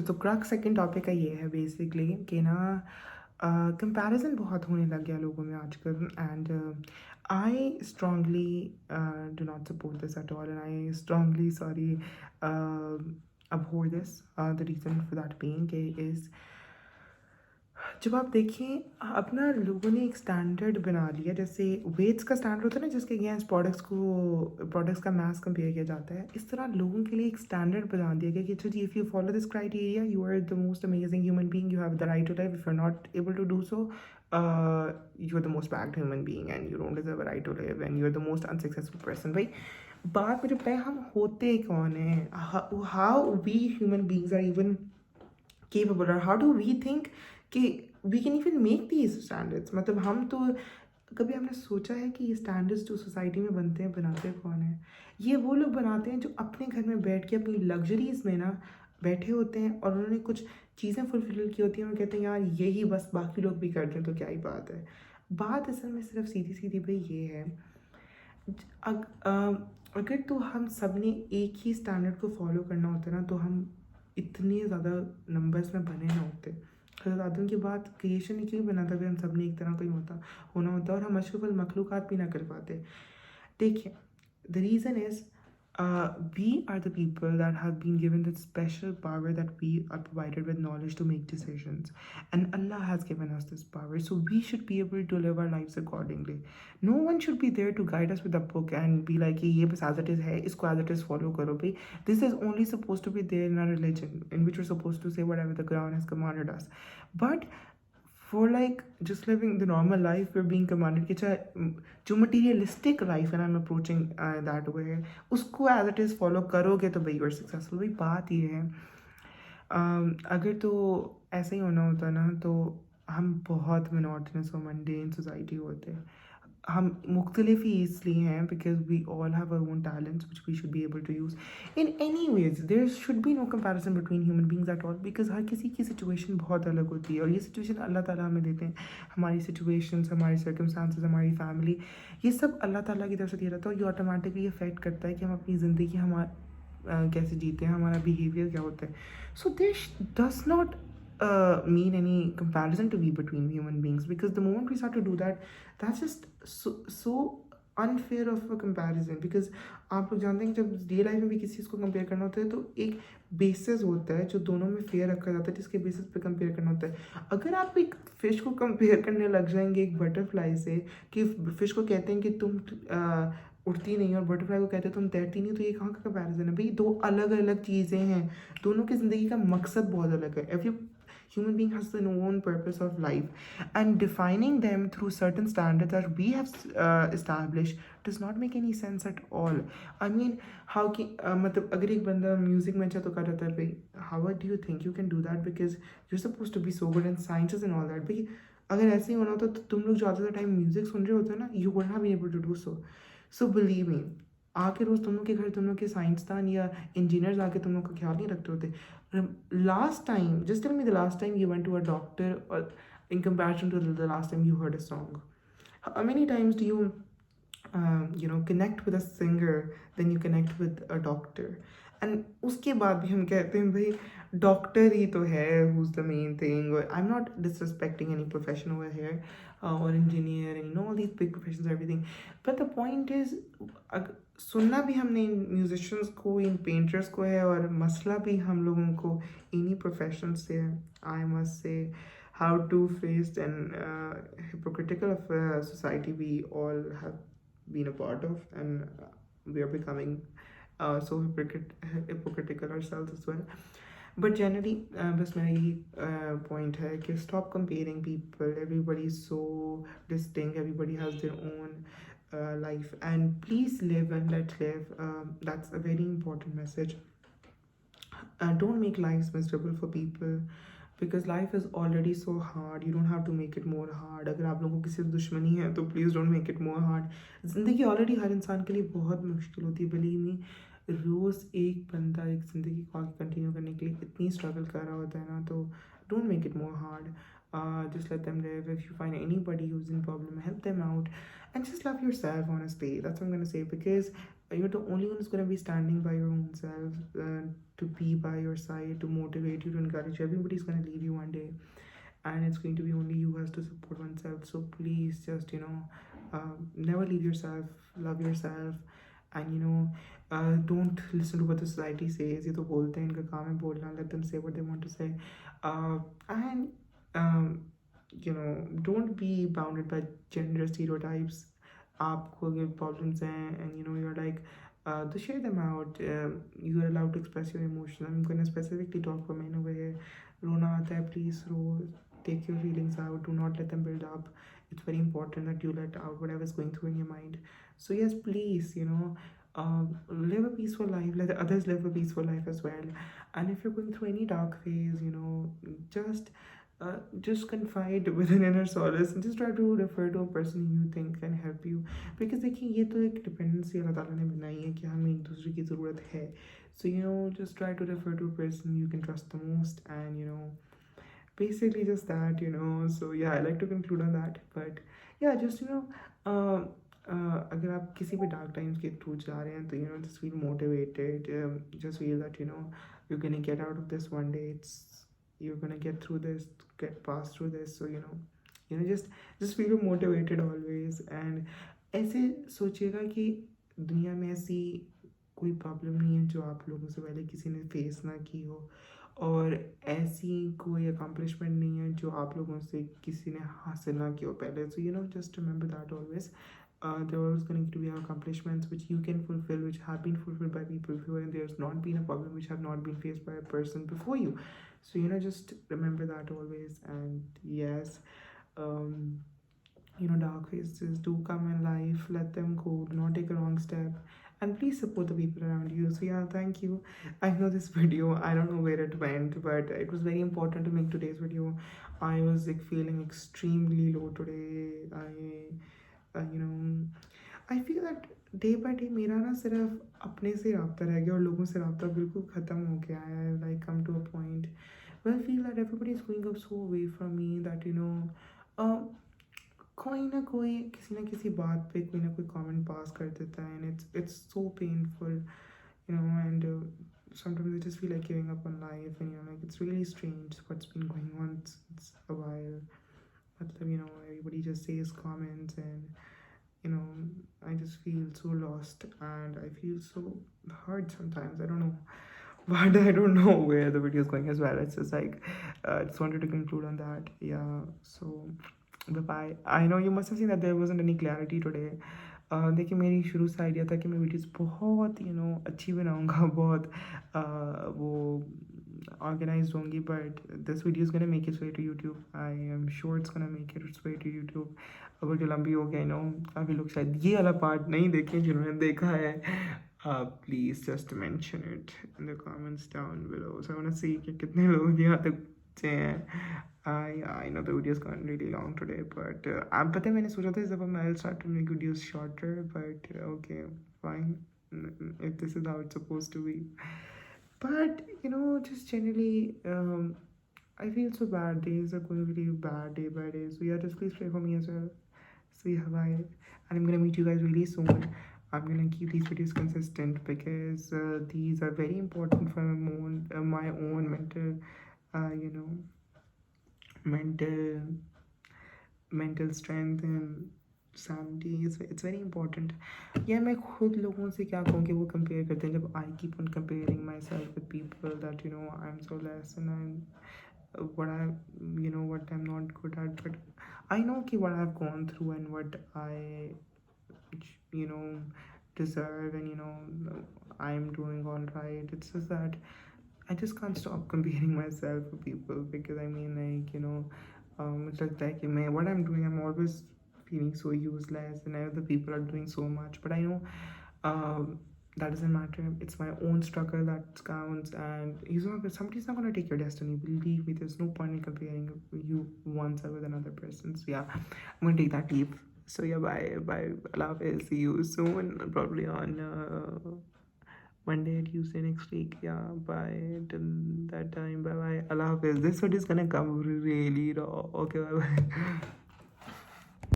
तो crux second topic का ये है बेसिकली कि ना कंपैरिजन बहुत होने लग गया लोगों में आजकल and I strongly do not support this at all and I strongly sorry abhor this the reason for that being is जब आप देखें अपना लोगों ने एक स्टैंडर्ड बना लिया जैसे वेट्स का स्टैंडर्ड होता है ना जिसके अगेंस्ट प्रोडक्ट्स का मैथ्स कंपेयर किया जाता है इस तरह लोगों के लिए एक स्टैंडर्ड बना दिया गया कि अच्छा जी if you follow this criteria you are the most amazing human being you have the right to life if you are not able to do so you are the most bad human being and you don't deserve a right to live and you are the most unsuccessful person भाई बात में जब है हम होते कौन है how we human beings are even capable or how do we think कि we can even make these standards मतलब हम तो कभी हमने सोचा है कि ये स्टैंडर्ड्स जो सोसाइटी में बनते हैं बनाते कौन है ये वो लोग बनाते हैं जो अपने घर में बैठ के अपनी लग्जरीज में ना बैठे होते हैं और उन्होंने कुछ चीज़ें फुलफिल की होती हैं और कहते हैं यार यही बस बाकी लोग भी करते हैं तो क्या ही बात है बात असल में सिर्फ सीधी सीधी भाई ये है अग, अगर तो हम सब ने एक ही स्टैंडर्ड को फॉलो करना होता ना तो हम इतने ज़्यादा नंबर्स में बने ना होते हज़रत आदम के बाद क्रिएशन ही क्यों बना था अगर हम सब ने एक तरह का ही होना होता और हम अशरफुल मखलूक़ात भी ना कर पाते देखिए the reason is we are the people that have been given the special power that we are provided with knowledge to make decisions. And Allah has given us this power. So we should be able to live our lives accordingly. No one should be there to guide us with a book and be like, ye bas as it is hai, isko as it is follow karo bhai. This is only supposed to be there in our religion, in which we're supposed to say whatever the Quran has commanded us. But for like just living the normal life we're being commanded कि जो materialistic life and I'm approaching that way उसको as it is follow करोगे तो भाई you're successful भाई बात ये है अगर तो ऐसे ही होना होता ना तो हम बहुत monotonous और mundane society होते हम मुख्तलिफ ही इसलिए हैं because we all have our own talents which we should be able to use in any ways there should be no comparison between human beings at all because हर किसी की सिचुएशन बहुत अलग होती है और ये सिचुएशन अल्लाह ताला हमें देते हैं हमारी सिचुएशंस हमारी सर्कमस्टांसेस हमारी फैमिली ये सब अल्लाह ताला की तरफ से दिया रहता है और ये ऑटोमेटिकली अफेक्ट करता है कि हम अपनी ज़िंदगी कैसे जीते हैं हमारा बिहेवियर क्या होता है so this does not mean any comparison to be between human beings because the moment we start to do that that's just so unfair of a comparison because आप लोग जानते हैं कि जब रियल लाइफ में भी किसी चीज़ को कंपेयर करना होता है तो एक बेसिस होता है जो दोनों में फेयर रखा जाता है जिसके बेसिस पे कंपेयर करना होता है अगर आप एक फ़िश को कंपेयर करने लग जाएंगे एक बटरफ्लाई से कि फ़िश को कहते हैं कि तुम उड़ती नहीं और बटरफ्लाई को कहते हैं तुम तैरती नहीं तो ये कहाँ का कंपैरिजन है भाई दो अलग अलग चीज़ें हैं दोनों की ज़िंदगी का मकसद बहुत अलग है every human being has their own purpose of life and defining them through certain standards that we have established does not make any sense at all I mean how कि मतलब अगर एक बंदा म्यूजिक में अच्छा तो कर रहा है भाई how do you think you can do that because you're supposed to be so good in sciences and all that भाई अगर ऐसे ही होना होता तो तुम लोग ज़्यादा टाइम म्यूजिक सुन रहे होते ना you wouldn't have been able to do so believe me आके रोज़ तुम लोग के घर तुम लोग के साइंसदान या इंजीनियर्स आके तुम लोग का ख्याल नहीं रखते होते last time just tell me the last time you went to a doctor or in comparison to the last time you heard a song how many times do you connect with a singer then you connect with a doctor and उसके बाद भी हम कहते हैं भाई doctor ही तो है who's the main thing or I'm not disrespecting any profession over here or engineer and all these big professions everything but the point is सुनना भी हमने इन म्यूजिशियंस को इन पेंटर्स को है और मसला भी हम लोगों को इन्हीं प्रोफेशन से है I must say how two-faced and hypocritical of a society we all have been a part of and we are becoming so hypocritical ourselves as well but generally बस मेरा यही point है कि stop comparing people everybody is so distinct everybody has their own life and please live and let live that's a very important message don't make lives miserable for people because life is already so hard you don't have to make it more hard अगर आप लोगों को किसी से दुश्मनी है तो please don't make it more hard ज़िंदगी ऑलरेडी हर इंसान के लिए बहुत मुश्किल होती है believe me रोज़ एक बंदा एक ज़िंदगी को आगे कंटिन्यू करने के लिए इतनी स्ट्रगल कर रहा होता है ना तो don't make it more hard just let them live if you find anybody who's in problem help them out and just love yourself honestly that's what I'm gonna say because you're the only one who's going to be standing by your own self, to be by your side, to motivate you, to encourage you. Everybody's going to leave you one day, and it's going to be only you who has to support oneself. So please just, never leave yourself, love yourself, and don't listen to what the society says. ये तो बोलते हैं, इनका काम है बोलना. Let them say what they want to say, and don't be bounded by gender stereotypes. आपको अगर problems हैं, and you're like, to share them out. You're allowed to express your emotions. I'm going to specifically talk for men over here. रोना आता है, please row. Take your feelings out. Do not let them build up. It's very important that you let out whatever is going through in your mind. So yes, please, live a peaceful life. Let others live a peaceful life as well. And if you're going through any dark phase, just just confide with an inner solace, and just try to refer to a person you think can help you. Because देखिए, ये तो एक dependency अल्लाह ताला ने बनाई है कि हमें एक दूसरे की ज़रूरत है. So just try to refer to a person you can trust the most, and basically just that. So yeah, I like to conclude on that. But yeah, just uh, अगर आप किसी भी डार्क टाइम्स के through जा रहे हैं, तो just feel motivated. Just feel that you're gonna get out of this one day. You're gonna get through this, get past through this. So just feel motivated always. And ऐसे सोचिएगा कि दुनिया में ऐसी कोई प्रॉब्लम नहीं है जो आप लोगों से पहले किसी ने फेस ना की हो, और ऐसी कोई अकम्पलिशमेंट नहीं है जो आप लोगों से किसी ने हासिल ना की हो पहले. So just remember that always. There are always going to be accomplishments which you can fulfill, which have been fulfilled by people before, and there's not been a problem which have not been faced by a person before you. So just remember that always. And yes, dark phases do come in life. Let them go. Do not take a wrong step, and please support the people around you. So yeah, thank you. I know this video, I don't know where it went, but it was very important to make today's video. I was like feeling extremely low today. I feel that day by day मेरा ना सिर्फ अपने से रब्ता रह गया और लोगों से रब्ता बिल्कुल ख़त्म हो गया है. Like come to a point where I feel that everybody is going up so away from me that कोई ना कोई किसी ना किसी बात पे कोई ना कोई कमेंट पास कर देता है, and it's so painful, and sometimes I just feel like giving up on life. And like, it's really strange what's been going on since a while. Everybody just says comments, and I just feel so lost, and I feel so hurt sometimes. I don't know, but I don't know where the video is going as well. It's just like, I just wanted to conclude on that. Yeah, so bye bye. I know you must have seen that there wasn't any clarity today. देखिए, मेरी शुरू से idea था कि मैं videos बहुत अच्छी बनाऊंगा, बहुत वो ऑर्गेनाइज्ड होंगी, but this video is gonna make its way to YouTube. I am sure its gonna make its way to YouTube. अगर जो लंबी हो गई काफ़ी लोग शायद ये वाला पार्ट नहीं देखे, जिन्होंने देखा है please just mention it in the comments down below. So I want to see कि कितने लोग यहाँ तक बचे हैं. I know the video's gone really long today, but पता है मैंने सोचा था इस दफ़ा मैं I'll start to make videos shorter, but okay, fine, if this is how it's supposed to be. But just generally, I feel so bad. Days are going really bad day by day. So yeah, just please pray for me as well. So yeah, bye. And I'm gonna meet you guys really soon. I'm gonna keep these videos consistent because these are very important for my own mental, mental strength and sanity. It's very important. Yeah, मैं खुद लोगों से क्या कहूँ कि वो compare करते हैं. जब I keep on comparing myself with people that I'm so less, and I'm what I'm not good at, but I know कि what I've gone through and what I deserve, and I'm doing all right. It's just that I just can't stop comparing myself with people, because I mean, like, it's just like what I'm doing, I'm always feeling so useless, and other people are doing so much. But I know that doesn't matter. It's my own struggle that counts, and somebody's not gonna take your destiny. Believe me, there's no point in comparing you oneself with another person. So yeah, I'm gonna take that leap. So yeah, bye. Love is. See you soon, probably on Monday, Tuesday next week. Yeah, bye. Till that time, bye bye. Allah Hafiz. This video is gonna come really raw. Okay, bye bye.